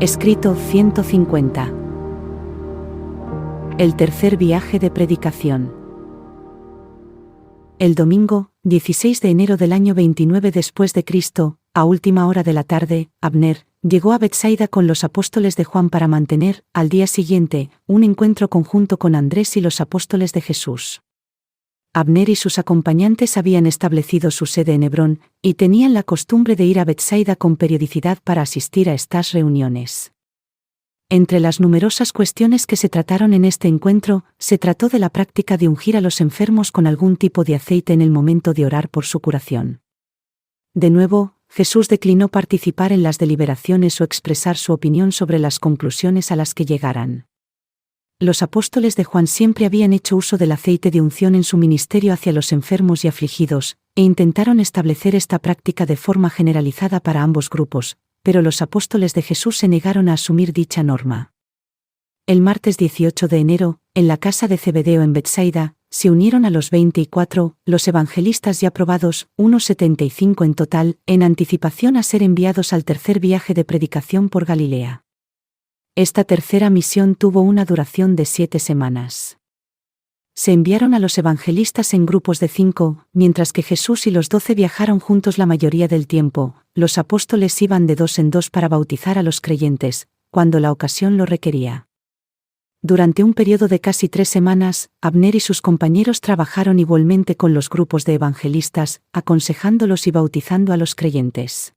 Escrito 150. El tercer viaje de predicación. El domingo, 16 de enero del año 29 después de Cristo, a última hora de la tarde, Abner llegó a Betsaida con los apóstoles de Juan para mantener, al día siguiente, un encuentro conjunto con Andrés y los apóstoles de Jesús. Abner y sus acompañantes habían establecido su sede en Hebrón, y tenían la costumbre de ir a Betsaida con periodicidad para asistir a estas reuniones. Entre las numerosas cuestiones que se trataron en este encuentro, se trató de la práctica de ungir a los enfermos con algún tipo de aceite en el momento de orar por su curación. De nuevo, Jesús declinó participar en las deliberaciones o expresar su opinión sobre las conclusiones a las que llegaran. Los apóstoles de Juan siempre habían hecho uso del aceite de unción en su ministerio hacia los enfermos y afligidos, e intentaron establecer esta práctica de forma generalizada para ambos grupos, pero los apóstoles de Jesús se negaron a asumir dicha norma. El martes 18 de enero, en la casa de Zebedeo en Betsaida, se unieron a los 24, los evangelistas ya probados, unos 75 en total, en anticipación a ser enviados al tercer viaje de predicación por Galilea. Esta tercera misión tuvo una duración de 7 semanas. Se enviaron a los evangelistas en grupos de 5, mientras que Jesús y los 12 viajaron juntos la mayoría del tiempo. Los apóstoles iban de 2 en 2 para bautizar a los creyentes, cuando la ocasión lo requería. Durante un periodo de casi 3 semanas, Abner y sus compañeros trabajaron igualmente con los grupos de evangelistas, aconsejándolos y bautizando a los creyentes.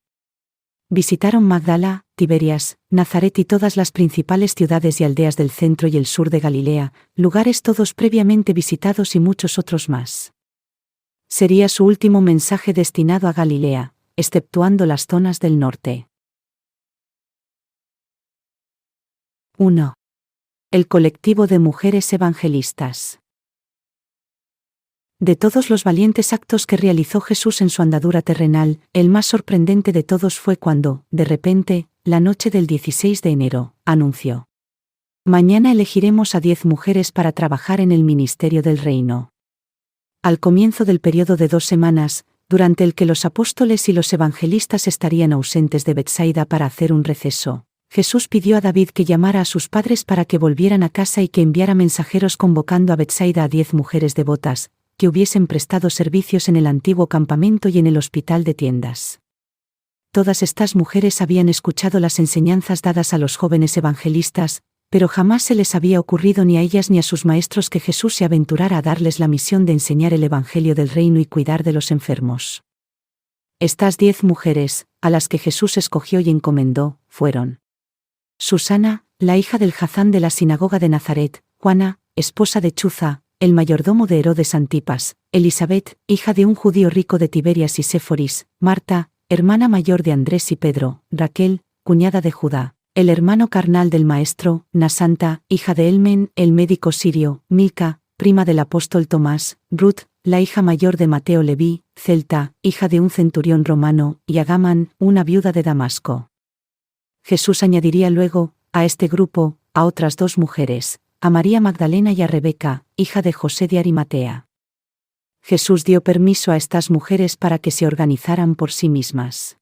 Visitaron Magdala, Tiberias, Nazaret y todas las principales ciudades y aldeas del centro y el sur de Galilea, lugares todos previamente visitados y muchos otros más. Sería su último mensaje destinado a Galilea, exceptuando las zonas del norte. 1. El colectivo de mujeres evangelistas. De todos los valientes actos que realizó Jesús en su andadura terrenal, el más sorprendente de todos fue cuando, de repente, la noche del 16 de enero, anunció: mañana elegiremos a 10 mujeres para trabajar en el ministerio del reino. Al comienzo del periodo de 2 semanas, durante el que los apóstoles y los evangelistas estarían ausentes de Betsaida para hacer un receso, Jesús pidió a David que llamara a sus padres para que volvieran a casa y que enviara mensajeros convocando a Betsaida a 10 mujeres devotas, que hubiesen prestado servicios en el antiguo campamento y en el hospital de tiendas. Todas estas mujeres habían escuchado las enseñanzas dadas a los jóvenes evangelistas, pero jamás se les había ocurrido ni a ellas ni a sus maestros que Jesús se aventurara a darles la misión de enseñar el evangelio del reino y cuidar de los enfermos. Estas 10 mujeres, a las que Jesús escogió y encomendó, fueron: Susana, la hija del Jazán de la sinagoga de Nazaret; Juana, esposa de Chuza, el mayordomo de Herodes Antipas; Elisabet, hija de un judío rico de Tiberias y Séforis; Marta, hermana mayor de Andrés y Pedro; Raquel, cuñada de Judá; el hermano carnal del maestro; Nasanta, hija de Elmen, el médico sirio; Milca, prima del apóstol Tomás; Ruth, la hija mayor de Mateo Leví; Celta, hija de un centurión romano; y Agaman, una viuda de Damasco. Jesús añadiría luego, a este grupo, a otras 2 mujeres, a María Magdalena y a Rebeca, hija de José de Arimatea. Jesús dio permiso a estas mujeres para que se organizaran por sí mismas.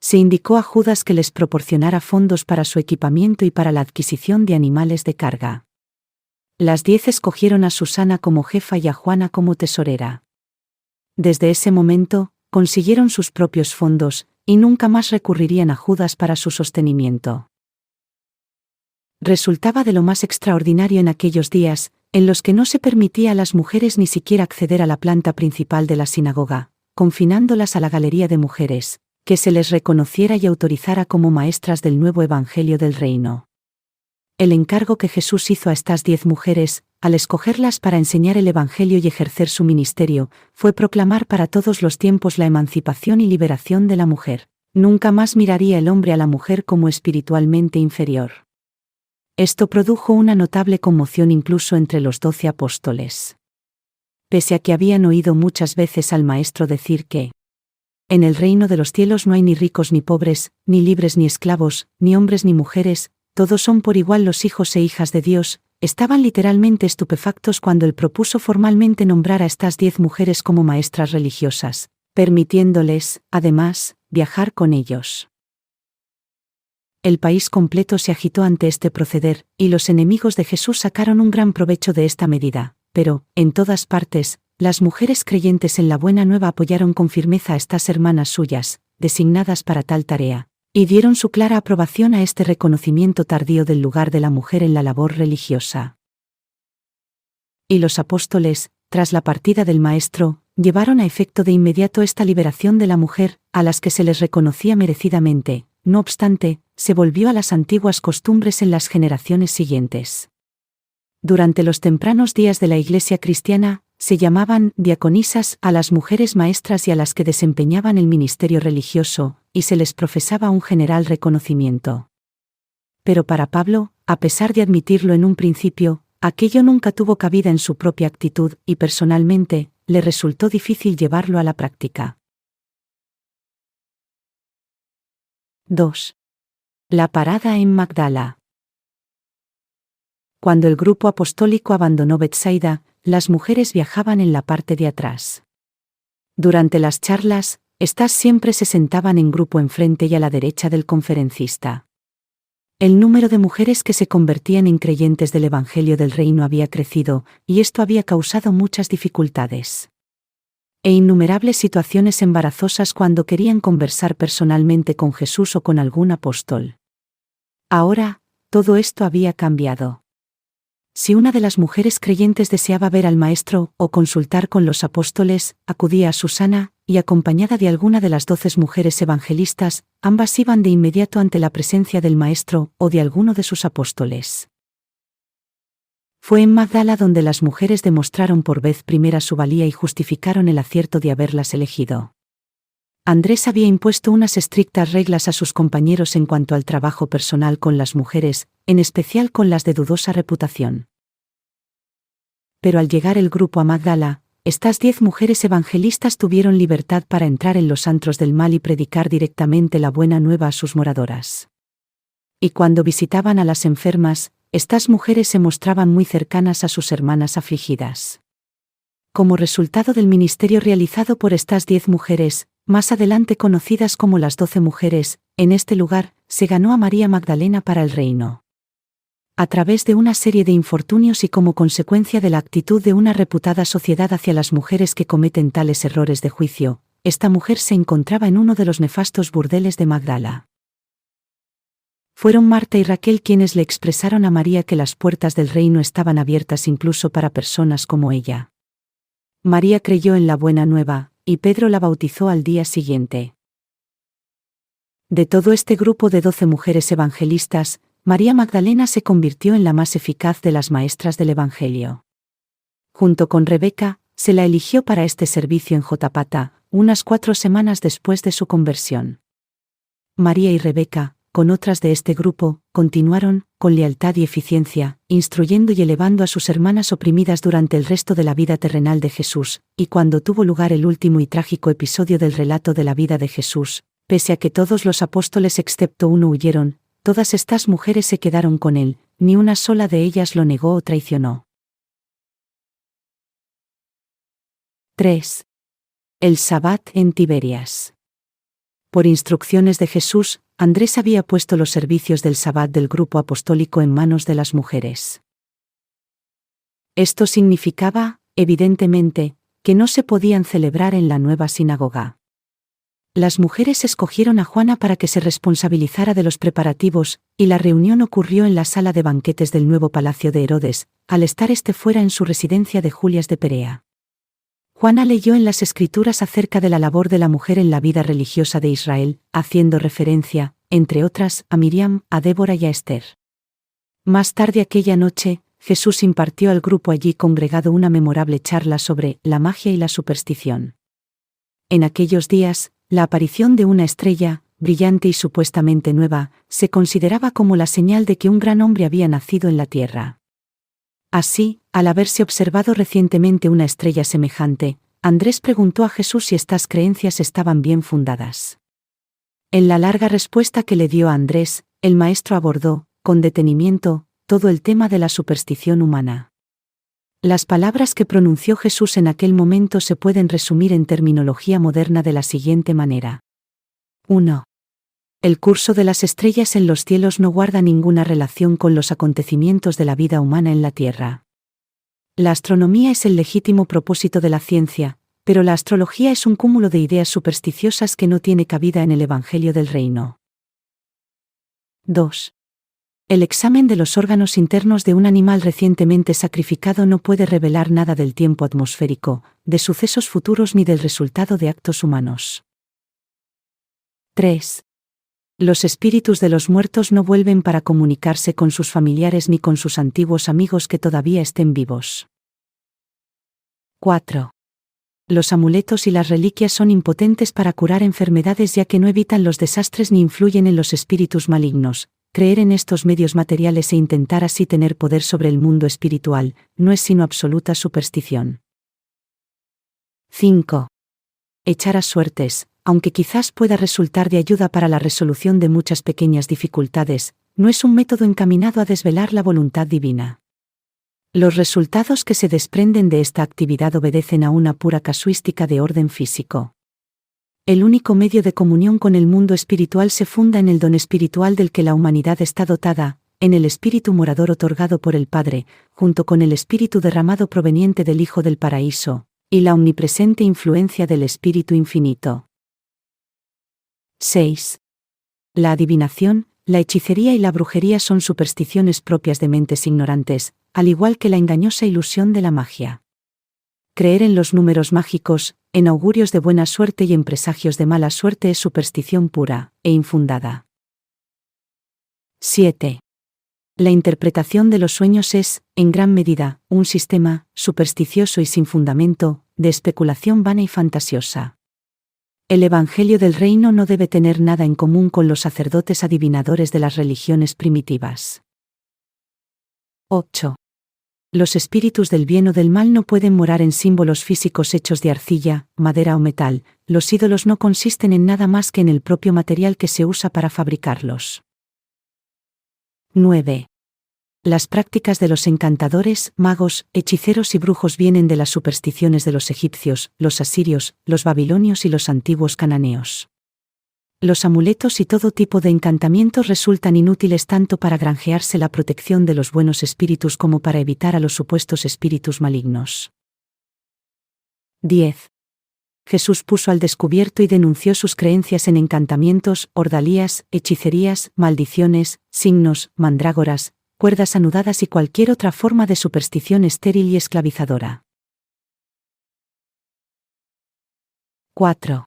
Se indicó a Judas que les proporcionara fondos para su equipamiento y para la adquisición de animales de carga. Las 10 escogieron a Susana como jefa y a Juana como tesorera. Desde ese momento, consiguieron sus propios fondos, y nunca más recurrirían a Judas para su sostenimiento. Resultaba de lo más extraordinario en aquellos días, en los que no se permitía a las mujeres ni siquiera acceder a la planta principal de la sinagoga, confinándolas a la galería de mujeres, que se les reconociera y autorizara como maestras del nuevo evangelio del reino. El encargo que Jesús hizo a estas 10 mujeres, al escogerlas para enseñar el evangelio y ejercer su ministerio, fue proclamar para todos los tiempos la emancipación y liberación de la mujer. Nunca más miraría el hombre a la mujer como espiritualmente inferior. Esto produjo una notable conmoción incluso entre los 12 apóstoles. Pese a que habían oído muchas veces al Maestro decir que en el reino de los cielos no hay ni ricos ni pobres, ni libres ni esclavos, ni hombres ni mujeres, todos son por igual los hijos e hijas de Dios, estaban literalmente estupefactos cuando él propuso formalmente nombrar a estas 10 mujeres como maestras religiosas, permitiéndoles, además, viajar con ellos. El país completo se agitó ante este proceder, y los enemigos de Jesús sacaron un gran provecho de esta medida, pero, en todas partes, las mujeres creyentes en la buena nueva apoyaron con firmeza a estas hermanas suyas, designadas para tal tarea, y dieron su clara aprobación a este reconocimiento tardío del lugar de la mujer en la labor religiosa. Y los apóstoles, tras la partida del Maestro, llevaron a efecto de inmediato esta liberación de la mujer, a las que se les reconocía merecidamente. No obstante, se volvió a las antiguas costumbres en las generaciones siguientes. Durante los tempranos días de la Iglesia cristiana, se llamaban diaconisas a las mujeres maestras y a las que desempeñaban el ministerio religioso, y se les profesaba un general reconocimiento. Pero para Pablo, a pesar de admitirlo en un principio, aquello nunca tuvo cabida en su propia actitud y personalmente, le resultó difícil llevarlo a la práctica. 2. La parada en Magdala. Cuando el grupo apostólico abandonó Betsaida, las mujeres viajaban en la parte de atrás. Durante las charlas, estas siempre se sentaban en grupo enfrente y a la derecha del conferencista. El número de mujeres que se convertían en creyentes del Evangelio del Reino había crecido, y esto había causado muchas dificultades e innumerables situaciones embarazosas cuando querían conversar personalmente con Jesús o con algún apóstol. Ahora, todo esto había cambiado. Si una de las mujeres creyentes deseaba ver al Maestro o consultar con los apóstoles, acudía a Susana, y acompañada de alguna de las 12 mujeres evangelistas, ambas iban de inmediato ante la presencia del Maestro o de alguno de sus apóstoles. Fue en Magdala donde las mujeres demostraron por vez primera su valía y justificaron el acierto de haberlas elegido. Andrés había impuesto unas estrictas reglas a sus compañeros en cuanto al trabajo personal con las mujeres, en especial con las de dudosa reputación. Pero al llegar el grupo a Magdala, estas 10 mujeres evangelistas tuvieron libertad para entrar en los antros del mal y predicar directamente la buena nueva a sus moradoras. Y cuando visitaban a las enfermas, estas mujeres se mostraban muy cercanas a sus hermanas afligidas. Como resultado del ministerio realizado por estas 10 mujeres, más adelante conocidas como las 12 mujeres, en este lugar, se ganó a María Magdalena para el reino. A través de una serie de infortunios y como consecuencia de la actitud de una reputada sociedad hacia las mujeres que cometen tales errores de juicio, esta mujer se encontraba en uno de los nefastos burdeles de Magdala. Fueron Marta y Raquel quienes le expresaron a María que las puertas del reino estaban abiertas incluso para personas como ella. María creyó en la buena nueva, y Pedro la bautizó al día siguiente. De todo este grupo de 12 mujeres evangelistas, María Magdalena se convirtió en la más eficaz de las maestras del Evangelio. Junto con Rebeca, se la eligió para este servicio en Jotapata, unas 4 semanas después de su conversión. María y Rebeca, con otras de este grupo, continuaron, con lealtad y eficiencia, instruyendo y elevando a sus hermanas oprimidas durante el resto de la vida terrenal de Jesús, y cuando tuvo lugar el último y trágico episodio del relato de la vida de Jesús, pese a que todos los apóstoles excepto uno huyeron, todas estas mujeres se quedaron con él, ni una sola de ellas lo negó o traicionó. 3. El Sabbat en Tiberias. Por instrucciones de Jesús, Andrés había puesto los servicios del Sabbat del grupo apostólico en manos de las mujeres. Esto significaba, evidentemente, que no se podían celebrar en la nueva sinagoga. Las mujeres escogieron a Juana para que se responsabilizara de los preparativos, y la reunión ocurrió en la sala de banquetes del nuevo palacio de Herodes, al estar este fuera en su residencia de Julias de Perea. Juana leyó en las Escrituras acerca de la labor de la mujer en la vida religiosa de Israel, haciendo referencia, entre otras, a Miriam, a Débora y a Esther. Más tarde aquella noche, Jesús impartió al grupo allí congregado una memorable charla sobre la magia y la superstición. En aquellos días, la aparición de una estrella, brillante y supuestamente nueva, se consideraba como la señal de que un gran hombre había nacido en la tierra. Así, al haberse observado recientemente una estrella semejante, Andrés preguntó a Jesús si estas creencias estaban bien fundadas. En la larga respuesta que le dio a Andrés, el maestro abordó, con detenimiento, todo el tema de la superstición humana. Las palabras que pronunció Jesús en aquel momento se pueden resumir en terminología moderna de la siguiente manera. 1. El curso de las estrellas en los cielos no guarda ninguna relación con los acontecimientos de la vida humana en la Tierra. La astronomía es el legítimo propósito de la ciencia, pero la astrología es un cúmulo de ideas supersticiosas que no tiene cabida en el Evangelio del Reino. 2. El examen de los órganos internos de un animal recientemente sacrificado no puede revelar nada del tiempo atmosférico, de sucesos futuros ni del resultado de actos humanos. 3. Los espíritus de los muertos no vuelven para comunicarse con sus familiares ni con sus antiguos amigos que todavía estén vivos. 4. Los amuletos y las reliquias son impotentes para curar enfermedades ya que no evitan los desastres ni influyen en los espíritus malignos. Creer en estos medios materiales e intentar así tener poder sobre el mundo espiritual, no es sino absoluta superstición. 5. Echar a suertes, aunque quizás pueda resultar de ayuda para la resolución de muchas pequeñas dificultades, no es un método encaminado a desvelar la voluntad divina. Los resultados que se desprenden de esta actividad obedecen a una pura casuística de orden físico. El único medio de comunión con el mundo espiritual se funda en el don espiritual del que la humanidad está dotada, en el espíritu morador otorgado por el Padre, junto con el espíritu derramado proveniente del Hijo del Paraíso, y la omnipresente influencia del Espíritu Infinito. 6. La adivinación, la hechicería y la brujería son supersticiones propias de mentes ignorantes, al igual que la engañosa ilusión de la magia. Creer en los números mágicos, en augurios de buena suerte y en presagios de mala suerte es superstición pura e infundada. 7. La interpretación de los sueños es, en gran medida, un sistema, supersticioso y sin fundamento, de especulación vana y fantasiosa. El Evangelio del Reino no debe tener nada en común con los sacerdotes adivinadores de las religiones primitivas. 8. Los espíritus del bien o del mal no pueden morar en símbolos físicos hechos de arcilla, madera o metal. Los ídolos no consisten en nada más que en el propio material que se usa para fabricarlos. 9. Las prácticas de los encantadores, magos, hechiceros y brujos vienen de las supersticiones de los egipcios, los asirios, los babilonios y los antiguos cananeos. Los amuletos y todo tipo de encantamientos resultan inútiles tanto para granjearse la protección de los buenos espíritus como para evitar a los supuestos espíritus malignos. 10. Jesús puso al descubierto y denunció sus creencias en encantamientos, ordalías, hechicerías, maldiciones, signos, mandrágoras, cuerdas anudadas y cualquier otra forma de superstición estéril y esclavizadora. 4.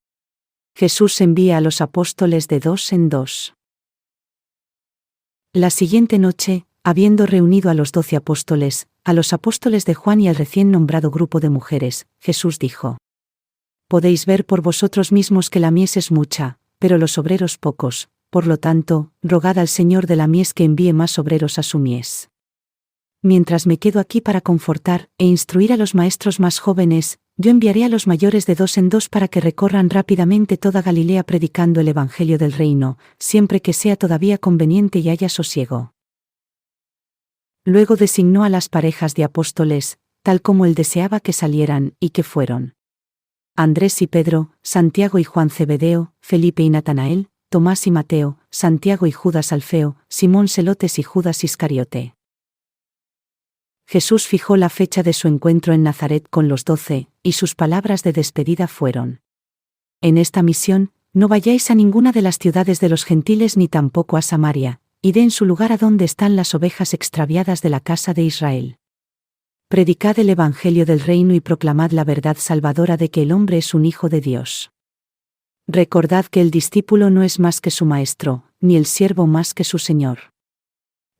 Jesús envía a los apóstoles de 2 en 2. La siguiente noche, habiendo reunido a los 12 apóstoles, a los apóstoles de Juan y al recién nombrado grupo de mujeres, Jesús dijo: Podéis ver por vosotros mismos que la mies es mucha, pero los obreros pocos, por lo tanto, rogad al Señor de la mies que envíe más obreros a su mies. Mientras me quedo aquí para confortar e instruir a los maestros más jóvenes, yo enviaré a los mayores de 2 en 2 para que recorran rápidamente toda Galilea predicando el Evangelio del Reino, siempre que sea todavía conveniente y haya sosiego. Luego designó a las parejas de apóstoles, tal como él deseaba que salieran, y que fueron Andrés y Pedro, Santiago y Juan Zebedeo, Felipe y Natanael, Tomás y Mateo, Santiago y Judas Alfeo, Simón Zelotes y Judas Iscariote. Jesús fijó la fecha de su encuentro en Nazaret con los 12, y sus palabras de despedida fueron: En esta misión, no vayáis a ninguna de las ciudades de los gentiles ni tampoco a Samaria, id en su lugar a donde están las ovejas extraviadas de la casa de Israel. Predicad el Evangelio del Reino y proclamad la verdad salvadora de que el hombre es un hijo de Dios. Recordad que el discípulo no es más que su maestro, ni el siervo más que su señor.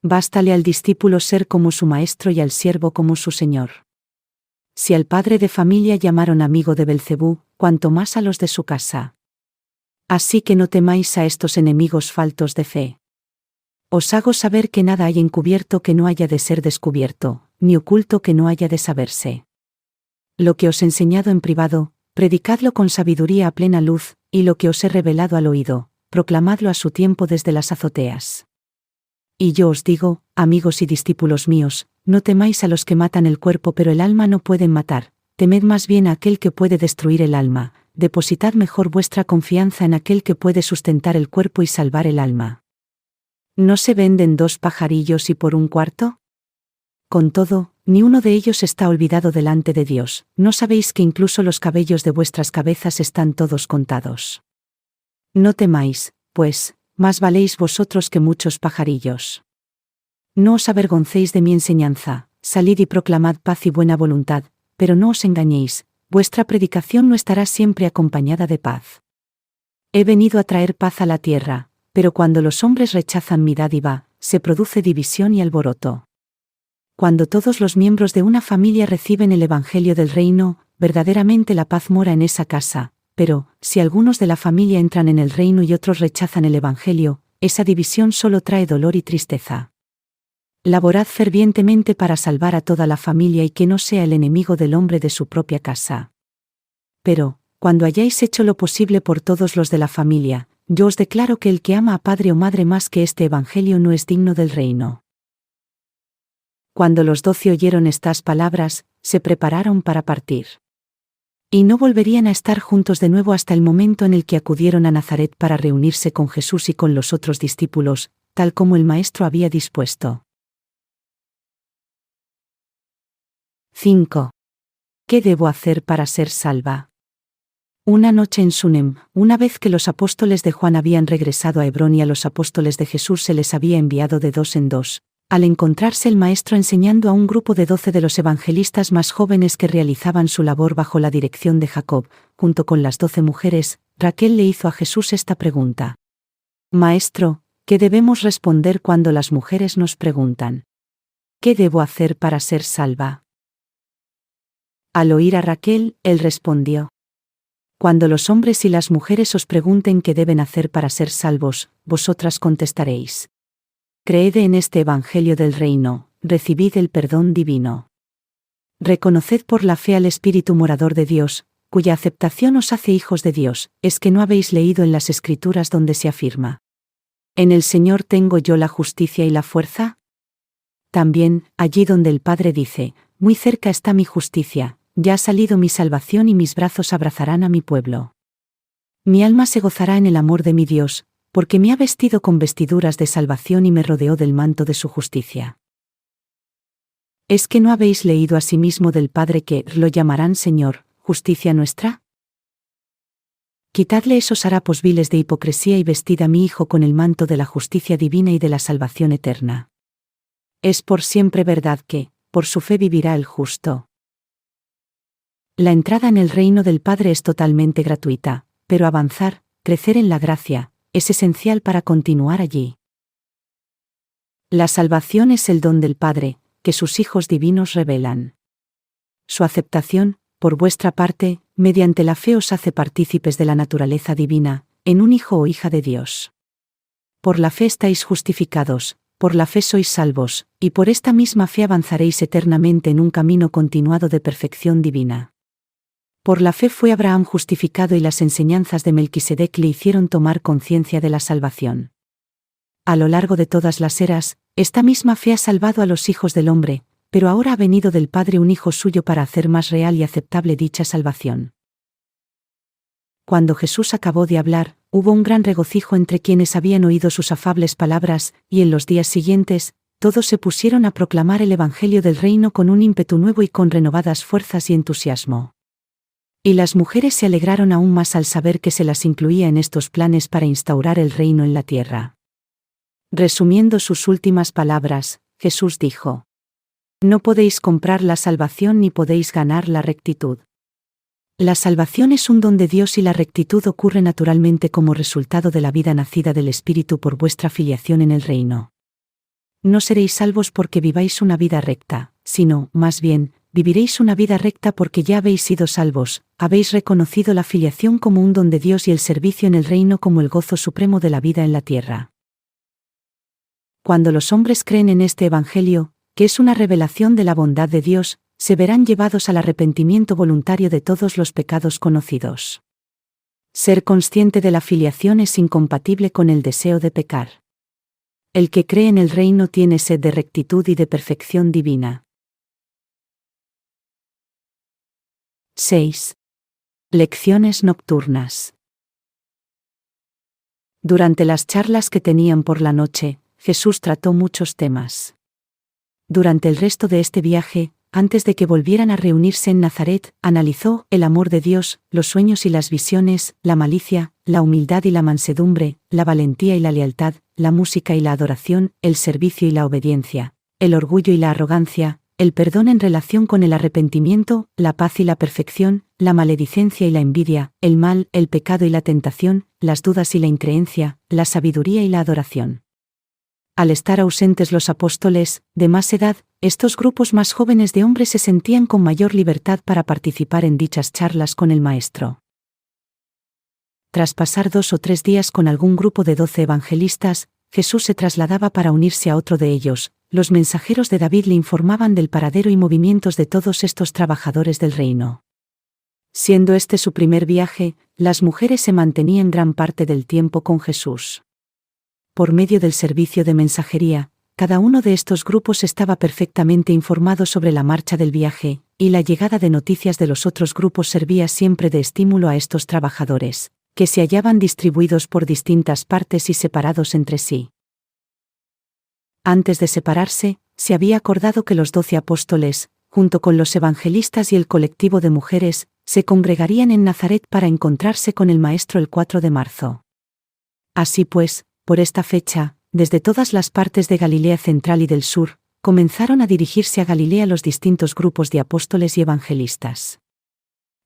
Bástale al discípulo ser como su maestro y al siervo como su señor. Si al padre de familia llamaron amigo de Belcebú, cuanto más a los de su casa. Así que no temáis a estos enemigos faltos de fe. Os hago saber que nada hay encubierto que no haya de ser descubierto, ni oculto que no haya de saberse. Lo que os he enseñado en privado, predicadlo con sabiduría a plena luz, y lo que os he revelado al oído, proclamadlo a su tiempo desde las azoteas. Y yo os digo, amigos y discípulos míos, no temáis a los que matan el cuerpo pero el alma no pueden matar, temed más bien a aquel que puede destruir el alma, depositad mejor vuestra confianza en aquel que puede sustentar el cuerpo y salvar el alma. ¿No se venden 2 pajarillos y por 1/4? Con todo, ni uno de ellos está olvidado delante de Dios. ¿No sabéis que incluso los cabellos de vuestras cabezas están todos contados? No temáis, pues, más valéis vosotros que muchos pajarillos. No os avergoncéis de mi enseñanza, salid y proclamad paz y buena voluntad, pero no os engañéis, vuestra predicación no estará siempre acompañada de paz. He venido a traer paz a la tierra, pero cuando los hombres rechazan mi dádiva, se produce división y alboroto. Cuando todos los miembros de una familia reciben el Evangelio del Reino, verdaderamente la paz mora en esa casa, pero, si algunos de la familia entran en el reino y otros rechazan el Evangelio, esa división solo trae dolor y tristeza. Laborad fervientemente para salvar a toda la familia y que no sea el enemigo del hombre de su propia casa. Pero, cuando hayáis hecho lo posible por todos los de la familia, yo os declaro que el que ama a padre o madre más que este Evangelio no es digno del reino. Cuando los 12 oyeron estas palabras, se prepararon para partir. Y no volverían a estar juntos de nuevo hasta el momento en el que acudieron a Nazaret para reunirse con Jesús y con los otros discípulos, tal como el Maestro había dispuesto. 5. ¿Qué debo hacer para ser salva? Una noche en Sunem, una vez que los apóstoles de Juan habían regresado a Hebrón y a los apóstoles de Jesús se les había enviado de 2 en 2, al encontrarse el Maestro enseñando a un grupo de 12 de los evangelistas más jóvenes que realizaban su labor bajo la dirección de Jacob, junto con las 12 mujeres, Raquel le hizo a Jesús esta pregunta. Maestro, ¿qué debemos responder cuando las mujeres nos preguntan? ¿Qué debo hacer para ser salva? Al oír a Raquel, él respondió. Cuando los hombres y las mujeres os pregunten qué deben hacer para ser salvos, vosotras contestaréis. Creed en este Evangelio del Reino, recibid el perdón divino. Reconoced por la fe al Espíritu morador de Dios, cuya aceptación os hace hijos de Dios, es que no habéis leído en las Escrituras donde se afirma. ¿En el Señor tengo yo la justicia y la fuerza? También, allí donde el Padre dice, muy cerca está mi justicia, ya ha salido mi salvación y mis brazos abrazarán a mi pueblo. Mi alma se gozará en el amor de mi Dios, porque me ha vestido con vestiduras de salvación y me rodeó del manto de su justicia. ¿Es que no habéis leído asimismo del Padre que lo llamarán Señor, justicia nuestra? Quitadle esos harapos viles de hipocresía y vestid a mi Hijo con el manto de la justicia divina y de la salvación eterna. Es por siempre verdad que, por su fe vivirá el justo. La entrada en el reino del Padre es totalmente gratuita, pero avanzar, crecer en la gracia, es esencial para continuar allí. La salvación es el don del Padre, que sus hijos divinos revelan. Su aceptación, por vuestra parte, mediante la fe os hace partícipes de la naturaleza divina, en un hijo o hija de Dios. Por la fe estáis justificados, por la fe sois salvos, y por esta misma fe avanzaréis eternamente en un camino continuado de perfección divina. Por la fe fue Abraham justificado y las enseñanzas de Melquisedec le hicieron tomar conciencia de la salvación. A lo largo de todas las eras, esta misma fe ha salvado a los hijos del hombre, pero ahora ha venido del Padre un Hijo suyo para hacer más real y aceptable dicha salvación. Cuando Jesús acabó de hablar, hubo un gran regocijo entre quienes habían oído sus afables palabras, y en los días siguientes, todos se pusieron a proclamar el Evangelio del Reino con un ímpetu nuevo y con renovadas fuerzas y entusiasmo. Y las mujeres se alegraron aún más al saber que se las incluía en estos planes para instaurar el reino en la tierra. Resumiendo sus últimas palabras, Jesús dijo: No podéis comprar la salvación ni podéis ganar la rectitud. La salvación es un don de Dios y la rectitud ocurre naturalmente como resultado de la vida nacida del Espíritu por vuestra filiación en el reino. No seréis salvos porque viváis una vida recta, sino, más bien, viviréis una vida recta porque ya habéis sido salvos, habéis reconocido la filiación como un don de Dios y el servicio en el reino como el gozo supremo de la vida en la tierra. Cuando los hombres creen en este Evangelio, que es una revelación de la bondad de Dios, se verán llevados al arrepentimiento voluntario de todos los pecados conocidos. Ser consciente de la filiación es incompatible con el deseo de pecar. El que cree en el reino tiene sed de rectitud y de perfección divina. 6. Lecciones nocturnas. Durante las charlas que tenían por la noche, Jesús trató muchos temas. Durante el resto de este viaje, antes de que volvieran a reunirse en Nazaret, analizó el amor de Dios, los sueños y las visiones, la malicia, la humildad y la mansedumbre, la valentía y la lealtad, la música y la adoración, el servicio y la obediencia, el orgullo y la arrogancia, el perdón en relación con el arrepentimiento, la paz y la perfección, la maledicencia y la envidia, el mal, el pecado y la tentación, las dudas y la increencia, la sabiduría y la adoración. Al estar ausentes los apóstoles, de más edad, estos grupos más jóvenes de hombres se sentían con mayor libertad para participar en dichas charlas con el Maestro. Tras pasar 2 o 3 días con algún grupo de 12 evangelistas, Jesús se trasladaba para unirse a otro de ellos. Los mensajeros de David le informaban del paradero y movimientos de todos estos trabajadores del reino. Siendo este su primer viaje, las mujeres se mantenían gran parte del tiempo con Jesús. Por medio del servicio de mensajería, cada uno de estos grupos estaba perfectamente informado sobre la marcha del viaje, y la llegada de noticias de los otros grupos servía siempre de estímulo a estos trabajadores, que se hallaban distribuidos por distintas partes y separados entre sí. Antes de separarse, se había acordado que los 12 apóstoles, junto con los evangelistas y el colectivo de mujeres, se congregarían en Nazaret para encontrarse con el Maestro el 4 de marzo. Así pues, por esta fecha, desde todas las partes de Galilea central y del sur, comenzaron a dirigirse a Galilea los distintos grupos de apóstoles y evangelistas.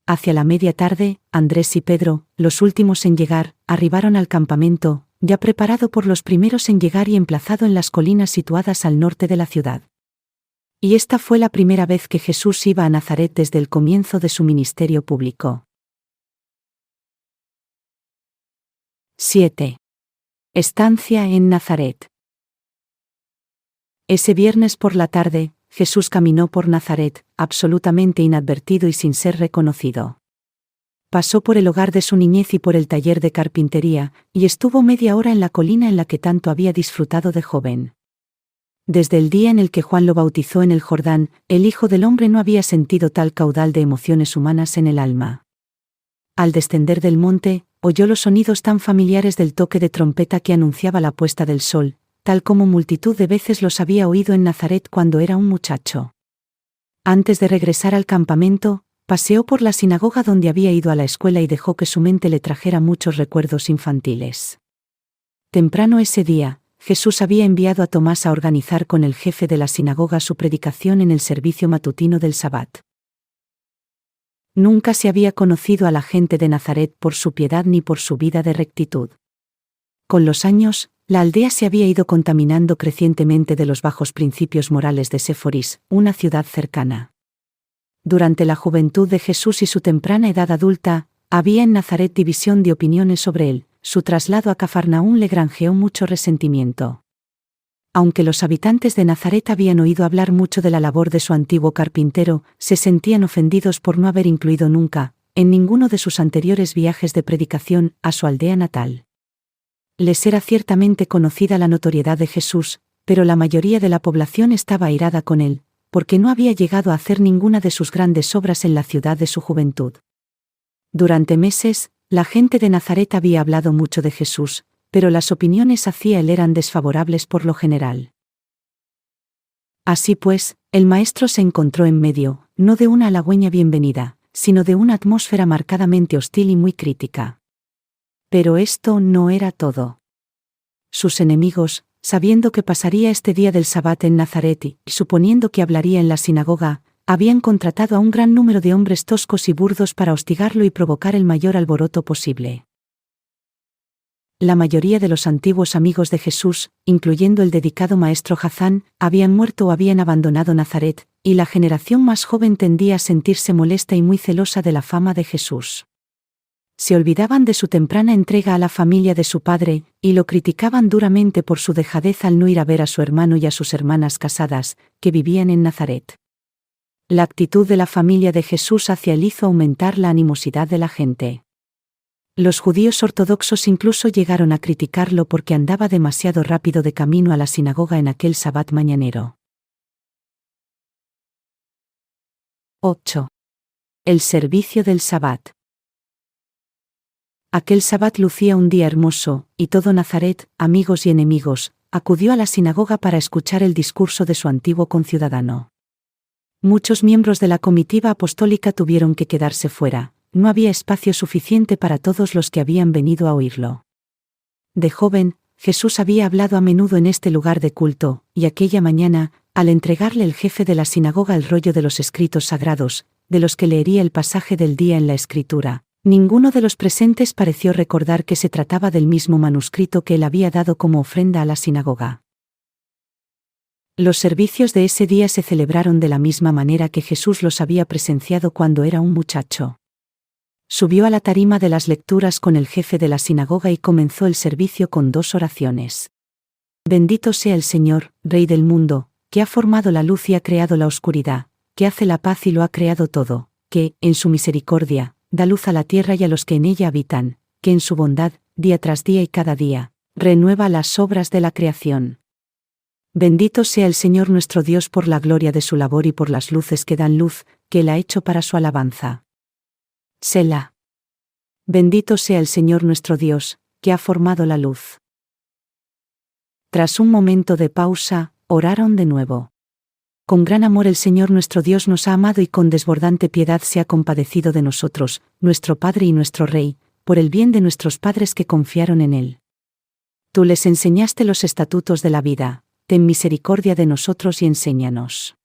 Hacia la media tarde, Andrés y Pedro, los últimos en llegar, arribaron al campamento, ya preparado por los primeros en llegar y emplazado en las colinas situadas al norte de la ciudad. Y esta fue la primera vez que Jesús iba a Nazaret desde el comienzo de su ministerio público. 7. Estancia en Nazaret. Ese viernes por la tarde, Jesús caminó por Nazaret, absolutamente inadvertido y sin ser reconocido. Pasó por el hogar de su niñez y por el taller de carpintería, y estuvo media hora en la colina en la que tanto había disfrutado de joven. Desde el día en el que Juan lo bautizó en el Jordán, el Hijo del Hombre no había sentido tal caudal de emociones humanas en el alma. Al descender del monte, oyó los sonidos tan familiares del toque de trompeta que anunciaba la puesta del sol, tal como multitud de veces los había oído en Nazaret cuando era un muchacho. Antes de regresar al campamento, paseó por la sinagoga donde había ido a la escuela y dejó que su mente le trajera muchos recuerdos infantiles. Temprano ese día, Jesús había enviado a Tomás a organizar con el jefe de la sinagoga su predicación en el servicio matutino del Sabbat. Nunca se había conocido a la gente de Nazaret por su piedad ni por su vida de rectitud. Con los años, la aldea se había ido contaminando crecientemente de los bajos principios morales de Séforis, una ciudad cercana. Durante la juventud de Jesús y su temprana edad adulta, había en Nazaret división de opiniones sobre él. Su traslado a Cafarnaún le granjeó mucho resentimiento. Aunque los habitantes de Nazaret habían oído hablar mucho de la labor de su antiguo carpintero, se sentían ofendidos por no haber incluido nunca, en ninguno de sus anteriores viajes de predicación, a su aldea natal. Les era ciertamente conocida la notoriedad de Jesús, pero la mayoría de la población estaba airada con él, porque no había llegado a hacer ninguna de sus grandes obras en la ciudad de su juventud. Durante meses, la gente de Nazaret había hablado mucho de Jesús, pero las opiniones hacia él eran desfavorables por lo general. Así pues, el Maestro se encontró en medio, no de una halagüeña bienvenida, sino de una atmósfera marcadamente hostil y muy crítica. Pero esto no era todo. Sus enemigos, sabiendo que pasaría este día del Sabbat en Nazaret y suponiendo que hablaría en la sinagoga, habían contratado a un gran número de hombres toscos y burdos para hostigarlo y provocar el mayor alboroto posible. La mayoría de los antiguos amigos de Jesús, incluyendo el dedicado maestro Hazán, habían muerto o habían abandonado Nazaret, y la generación más joven tendía a sentirse molesta y muy celosa de la fama de Jesús. Se olvidaban de su temprana entrega a la familia de su padre, y lo criticaban duramente por su dejadez al no ir a ver a su hermano y a sus hermanas casadas, que vivían en Nazaret. La actitud de la familia de Jesús hacia él hizo aumentar la animosidad de la gente. Los judíos ortodoxos incluso llegaron a criticarlo porque andaba demasiado rápido de camino a la sinagoga en aquel Sabbat mañanero. 8. El servicio del Sabbat. Aquel Sabbat lucía un día hermoso, y todo Nazaret, amigos y enemigos, acudió a la sinagoga para escuchar el discurso de su antiguo conciudadano. Muchos miembros de la comitiva apostólica tuvieron que quedarse fuera, no había espacio suficiente para todos los que habían venido a oírlo. De joven, Jesús había hablado a menudo en este lugar de culto, y aquella mañana, al entregarle el jefe de la sinagoga el rollo de los escritos sagrados, de los que leería el pasaje del día en la Escritura, ninguno de los presentes pareció recordar que se trataba del mismo manuscrito que él había dado como ofrenda a la sinagoga. Los servicios de ese día se celebraron de la misma manera que Jesús los había presenciado cuando era un muchacho. Subió a la tarima de las lecturas con el jefe de la sinagoga y comenzó el servicio con 2 oraciones. Bendito sea el Señor, Rey del mundo, que ha formado la luz y ha creado la oscuridad, que hace la paz y lo ha creado todo, que, en su misericordia, da luz a la tierra y a los que en ella habitan, que en su bondad, día tras día y cada día, renueva las obras de la creación. Bendito sea el Señor nuestro Dios por la gloria de su labor y por las luces que dan luz, que él ha hecho para su alabanza. Selah. Bendito sea el Señor nuestro Dios, que ha formado la luz. Tras un momento de pausa, oraron de nuevo. Con gran amor el Señor nuestro Dios nos ha amado y con desbordante piedad se ha compadecido de nosotros, nuestro Padre y nuestro Rey, por el bien de nuestros padres que confiaron en Él. Tú les enseñaste los estatutos de la vida, ten misericordia de nosotros y enséñanos.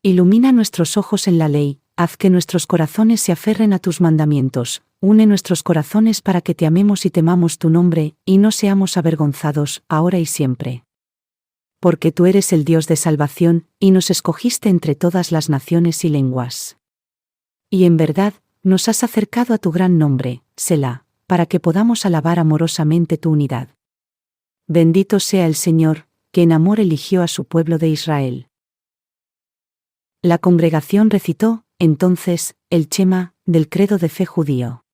Ilumina nuestros ojos en la ley, haz que nuestros corazones se aferren a tus mandamientos, une nuestros corazones para que te amemos y temamos tu nombre, y no seamos avergonzados, ahora y siempre. Porque tú eres el Dios de salvación, y nos escogiste entre todas las naciones y lenguas. Y en verdad, nos has acercado a tu gran nombre, Selah, para que podamos alabar amorosamente tu unidad. Bendito sea el Señor, que en amor eligió a su pueblo de Israel. La congregación recitó, entonces, el Shema, del credo de fe judío.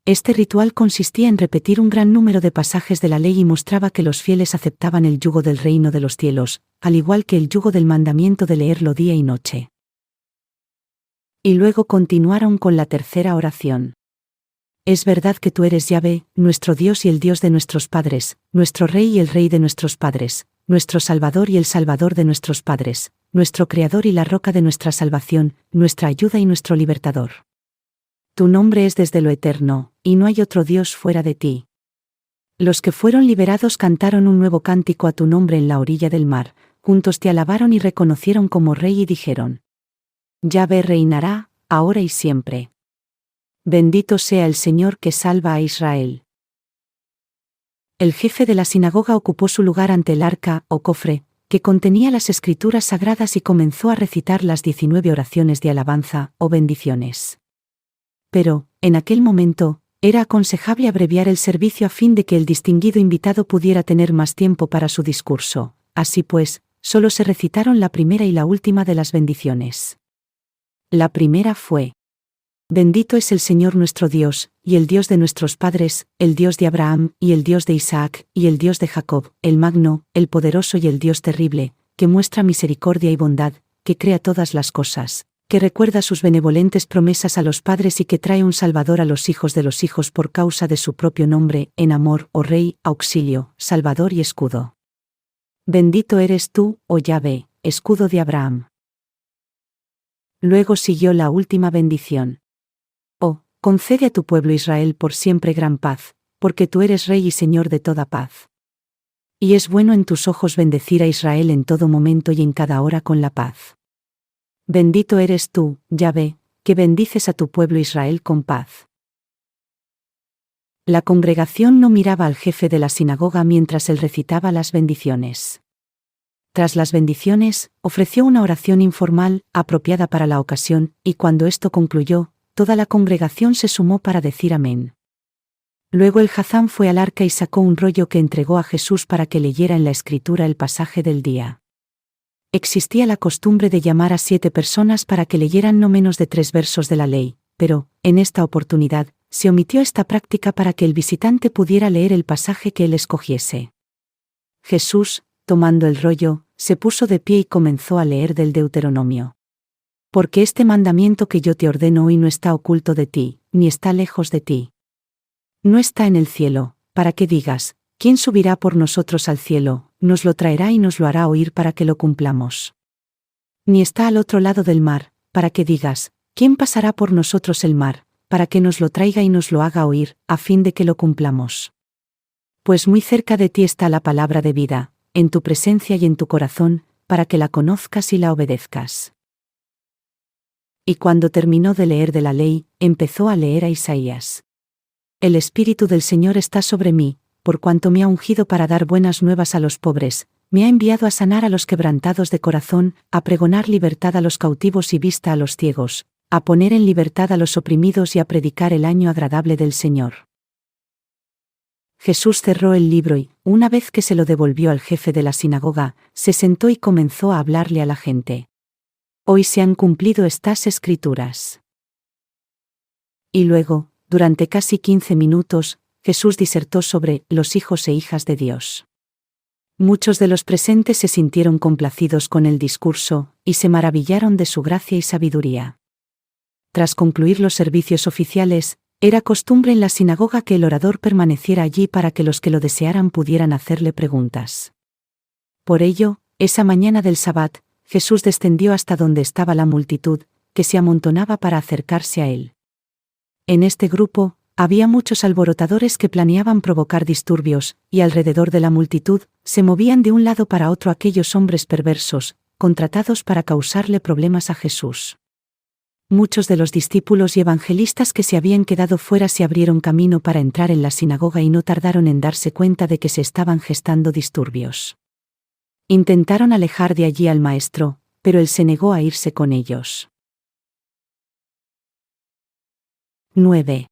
Este ritual consistía en repetir un gran número de pasajes de la ley y mostraba que los fieles aceptaban el yugo del reino de los cielos, al igual que el yugo del mandamiento de leerlo día y noche. Y luego continuaron con la tercera oración. Es verdad que tú eres Yahvé, nuestro Dios y el Dios de nuestros padres, nuestro Rey y el Rey de nuestros padres, nuestro Salvador y el Salvador de nuestros padres, nuestro Creador y la roca de nuestra salvación, nuestra ayuda y nuestro libertador. Tu nombre es desde lo eterno, y no hay otro Dios fuera de ti. Los que fueron liberados cantaron un nuevo cántico a tu nombre en la orilla del mar, juntos te alabaron y reconocieron como Rey y dijeron: Yahvé reinará, ahora y siempre. Bendito sea el Señor que salva a Israel. El jefe de la sinagoga ocupó su lugar ante el arca, o cofre, que contenía las escrituras sagradas y comenzó a recitar las 19 oraciones de alabanza, o bendiciones. Pero, en aquel momento, era aconsejable abreviar el servicio a fin de que el distinguido invitado pudiera tener más tiempo para su discurso. Así pues, solo se recitaron la primera y la última de las bendiciones. La primera fue: Bendito es el Señor nuestro Dios, y el Dios de nuestros padres, el Dios de Abraham, y el Dios de Isaac, y el Dios de Jacob, el Magno, el Poderoso y el Dios terrible, que muestra misericordia y bondad, que crea todas las cosas, que recuerda sus benevolentes promesas a los padres y que trae un Salvador a los hijos de los hijos por causa de su propio nombre, en amor, oh Rey, auxilio, Salvador y escudo. Bendito eres tú, oh Yahvé, escudo de Abraham. Luego siguió la última bendición. Oh, concede a tu pueblo Israel por siempre gran paz, porque tú eres Rey y Señor de toda paz. Y es bueno en tus ojos bendecir a Israel en todo momento y en cada hora con la paz. Bendito eres tú, Yahvé, que bendices a tu pueblo Israel con paz. La congregación no miraba al jefe de la sinagoga mientras él recitaba las bendiciones. Tras las bendiciones, ofreció una oración informal, apropiada para la ocasión, y cuando esto concluyó, toda la congregación se sumó para decir amén. Luego el Jazán fue al arca y sacó un rollo que entregó a Jesús para que leyera en la escritura el pasaje del día. Existía la costumbre de llamar a 7 personas para que leyeran no menos de 3 versos de la ley, pero, en esta oportunidad, se omitió esta práctica para que el visitante pudiera leer el pasaje que él escogiese. Jesús, tomando el rollo, se puso de pie y comenzó a leer del Deuteronomio. Porque este mandamiento que yo te ordeno hoy no está oculto de ti, ni está lejos de ti. No está en el cielo, para que digas, ¿quién subirá por nosotros al cielo? Nos lo traerá y nos lo hará oír para que lo cumplamos. Ni está al otro lado del mar, para que digas, ¿quién pasará por nosotros el mar? Para que nos lo traiga y nos lo haga oír, a fin de que lo cumplamos. Pues muy cerca de ti está la palabra de vida, en tu presencia y en tu corazón, para que la conozcas y la obedezcas. Y cuando terminó de leer de la ley, empezó a leer a Isaías. El Espíritu del Señor está sobre mí, por cuanto me ha ungido para dar buenas nuevas a los pobres, me ha enviado a sanar a los quebrantados de corazón, a pregonar libertad a los cautivos y vista a los ciegos, a poner en libertad a los oprimidos y a predicar el año agradable del Señor. Jesús cerró el libro y, una vez que se lo devolvió al jefe de la sinagoga, se sentó y comenzó a hablarle a la gente. Hoy se han cumplido estas escrituras. Y luego, durante casi 15 minutos, Jesús disertó sobre los hijos e hijas de Dios. Muchos de los presentes se sintieron complacidos con el discurso, y se maravillaron de su gracia y sabiduría. Tras concluir los servicios oficiales, era costumbre en la sinagoga que el orador permaneciera allí para que los que lo desearan pudieran hacerle preguntas. Por ello, esa mañana del Sabbat, Jesús descendió hasta donde estaba la multitud, que se amontonaba para acercarse a él. En este grupo, había muchos alborotadores que planeaban provocar disturbios, y alrededor de la multitud, se movían de un lado para otro aquellos hombres perversos, contratados para causarle problemas a Jesús. Muchos de los discípulos y evangelistas que se habían quedado fuera se abrieron camino para entrar en la sinagoga y no tardaron en darse cuenta de que se estaban gestando disturbios. Intentaron alejar de allí al maestro, pero él se negó a irse con ellos. 9.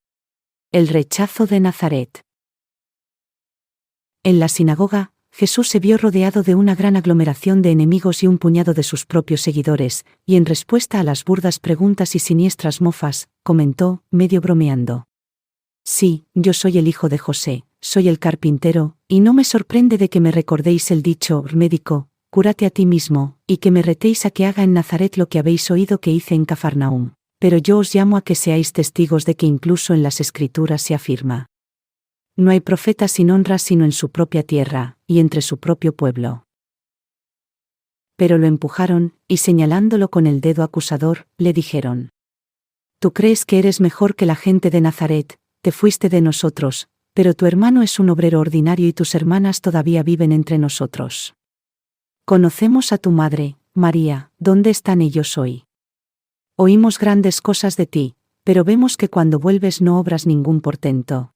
El rechazo de Nazaret. En la sinagoga, Jesús se vio rodeado de una gran aglomeración de enemigos y un puñado de sus propios seguidores, y en respuesta a las burdas preguntas y siniestras mofas, comentó, medio bromeando: Sí, yo soy el hijo de José, soy el carpintero, y no me sorprende de que me recordéis el dicho, médico, cúrate a ti mismo, y que me retéis a que haga en Nazaret lo que habéis oído que hice en Cafarnaúm. Pero yo os llamo a que seáis testigos de que incluso en las Escrituras se afirma: no hay profeta sin honra sino en su propia tierra, y entre su propio pueblo. Pero lo empujaron, y señalándolo con el dedo acusador, le dijeron: Tú crees que eres mejor que la gente de Nazaret, te fuiste de nosotros, pero tu hermano es un obrero ordinario y tus hermanas todavía viven entre nosotros. Conocemos a tu madre, María, ¿dónde están ellos hoy? Oímos grandes cosas de ti, pero vemos que cuando vuelves no obras ningún portento.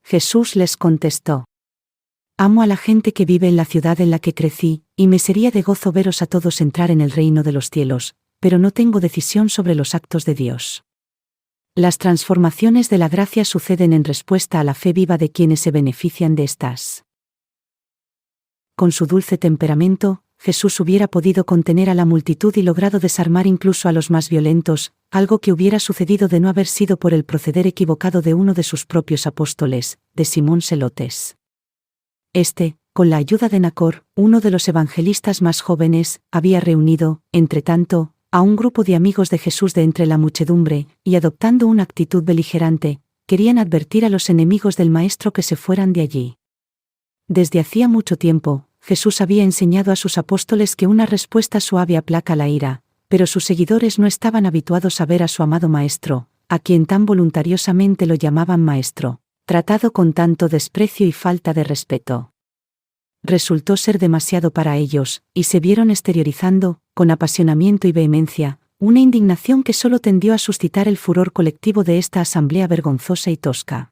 Jesús les contestó: Amo a la gente que vive en la ciudad en la que crecí, y me sería de gozo veros a todos entrar en el reino de los cielos, pero no tengo decisión sobre los actos de Dios. Las transformaciones de la gracia suceden en respuesta a la fe viva de quienes se benefician de estas. Con su dulce temperamento, Jesús hubiera podido contener a la multitud y logrado desarmar incluso a los más violentos, algo que hubiera sucedido de no haber sido por el proceder equivocado de uno de sus propios apóstoles, de Simón Zelotes. Este, con la ayuda de Nacor, uno de los evangelistas más jóvenes, había reunido, entre tanto, a un grupo de amigos de Jesús de entre la muchedumbre, y adoptando una actitud beligerante, querían advertir a los enemigos del Maestro que se fueran de allí. Desde hacía mucho tiempo, Jesús había enseñado a sus apóstoles que una respuesta suave aplaca la ira, pero sus seguidores no estaban habituados a ver a su amado Maestro, a quien tan voluntariosamente lo llamaban Maestro, tratado con tanto desprecio y falta de respeto. Resultó ser demasiado para ellos, y se vieron exteriorizando, con apasionamiento y vehemencia, una indignación que solo tendió a suscitar el furor colectivo de esta asamblea vergonzosa y tosca.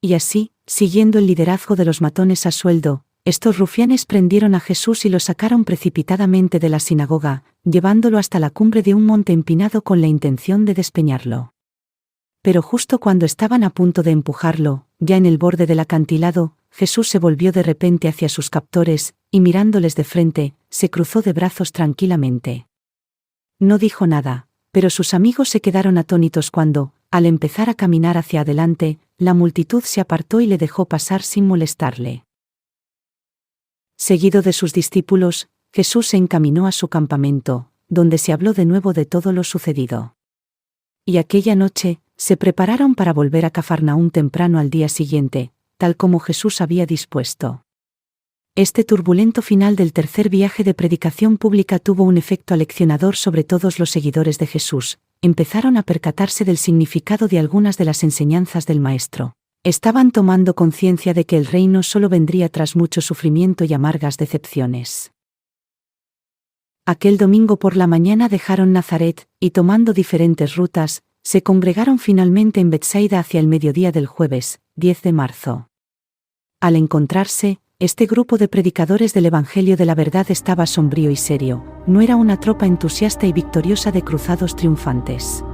Y así, siguiendo el liderazgo de los matones a sueldo, estos rufianes prendieron a Jesús y lo sacaron precipitadamente de la sinagoga, llevándolo hasta la cumbre de un monte empinado con la intención de despeñarlo. Pero justo cuando estaban a punto de empujarlo, ya en el borde del acantilado, Jesús se volvió de repente hacia sus captores, y mirándoles de frente, se cruzó de brazos tranquilamente. No dijo nada, pero sus amigos se quedaron atónitos cuando, al empezar a caminar hacia adelante, la multitud se apartó y le dejó pasar sin molestarle. Seguido de sus discípulos, Jesús se encaminó a su campamento, donde se habló de nuevo de todo lo sucedido. Y aquella noche, se prepararon para volver a Cafarnaún temprano al día siguiente, tal como Jesús había dispuesto. Este turbulento final del tercer viaje de predicación pública tuvo un efecto aleccionador sobre todos los seguidores de Jesús. Empezaron a percatarse del significado de algunas de las enseñanzas del Maestro. Estaban tomando conciencia de que el reino solo vendría tras mucho sufrimiento y amargas decepciones. Aquel domingo por la mañana dejaron Nazaret, y tomando diferentes rutas, se congregaron finalmente en Betsaida hacia el mediodía del jueves, 10 de marzo. Al encontrarse, este grupo de predicadores del Evangelio de la verdad estaba sombrío y serio, no era una tropa entusiasta y victoriosa de cruzados triunfantes.